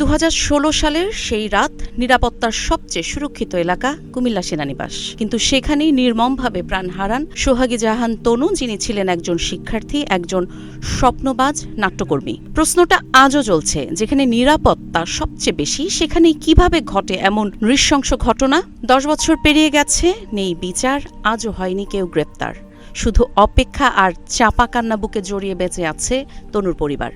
2016 সালের সেই রাত নিরাপত্তার সবচেয়ে সুরক্ষিত এলাকা কুমিল্লা সেনানিবাস, কিন্তু সেখানেই নির্মমভাবে প্রাণ হারান সোহাগী জাহান তনু, যিনি ছিলেন একজন শিক্ষার্থী, একজন স্বপ্নবাজ নাট্যকর্মী। প্রশ্নটা আজও চলছে, যেখানে নিরাপত্তা সবচেয়ে বেশি সেখানেই কিভাবে ঘটে এমন নৃশংস ঘটনা? 10 বছর পেরিয়ে গেছে, নেই বিচার, আজও হয়নি কেউ গ্রেপ্তার। শুধু অপেক্ষা আর চাপা কান্না বুকে জড়িয়ে বেঁচে আছে তনুর পরিবার।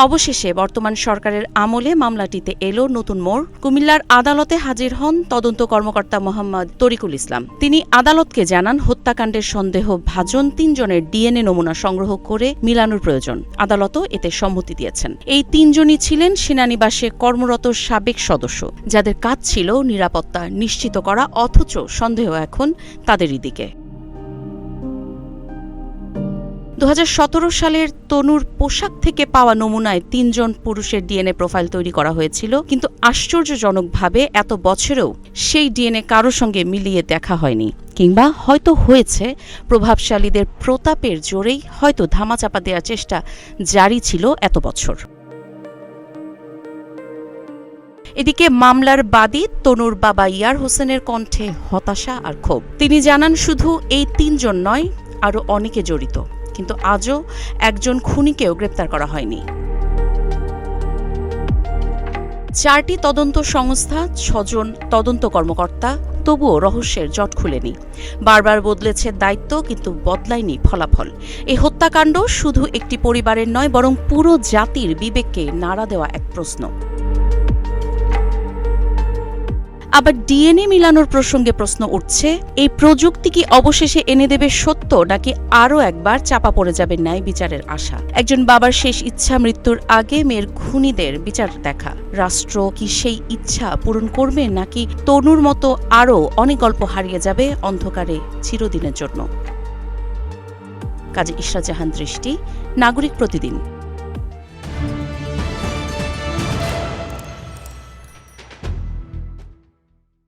অবশেষে বর্তমান সরকারের আমলে মামলাটিতে এলো নতুন মোড়। কুমিল্লার আদালতে হাজির হন তদন্ত কর্মকর্তা মোহাম্মদ তরিকুল ইসলাম। তিনি আদালতকে জানান হত্যাকাণ্ডের সন্দেহভাজন 3 জনের ডিএনএ নমুনা সংগ্রহ করে মিলানোর প্রয়োজন। আদালতও এতে সম্মতি দিয়েছেন। এই 3 জনই ছিলেন সেনানিবাসে কর্মরত সাবেক সদস্য, যাদের কাজ ছিল নিরাপত্তা নিশ্চিত করা, অথচ সন্দেহ এখন তাদেরই দিকে। 2017 সালের তনুর পোশাক থেকে পাওয়া নমুনায় 3 জন পুরুষের ডিএনএ প্রোফাইল তৈরি করা হয়েছিল, কিন্তু আশ্চর্যজনকভাবে এত বছরেও সেই ডিএনএ কারো সঙ্গে মিলিয়ে দেখা হয়নি, কিংবা হয়তো হয়েছে প্রভাবশালীদের প্রতাপের জোরেই, হয়তো ধামাচাপা দেওয়ার চেষ্টা জারি ছিল এত বছর। এদিকে মামলার বাদী তনুর বাবা ইয়ার হোসেনের কণ্ঠে হতাশা আর ক্ষোভ। তিনি জানান, শুধু এই 3 জন নয়, আরও অনেকে জড়িত, কিন্তু আজও একজন খুনিকেও গ্রেপ্তার করা হয়নি। 4টি তদন্ত সংস্থা, 6 জন তদন্ত কর্মকর্তা, তবুও রহস্যের জট খুলেনি। বারবার বদলেছে দায়িত্ব, কিন্তু বদলায়নি ফলাফল। এই হত্যাকাণ্ড শুধু একটি পরিবারের নয়, বরং পুরো জাতির বিবেককে নাড়া দেওয়া এক প্রশ্ন। আবার ডিএনএ মিলানোর প্রসঙ্গে প্রশ্ন উঠছে, এই প্রযুক্তি কি অবশেষে এনে দেবে সত্য, নাকি আরও একবার চাপা পড়ে যাবে ন্যায় বিচারের আশা? একজন বাবার শেষ ইচ্ছা মৃত্যুর আগে মেয়ের খুনিদের বিচার দেখা। রাষ্ট্র কি সেই ইচ্ছা পূরণ করবে, নাকি তনুর মতো আরও অনেক গল্প হারিয়ে যাবে অন্ধকারে চিরদিনের জন্য? কাজী ইশরাত জাহান দৃষ্টি, নাগরিক প্রতিদিন।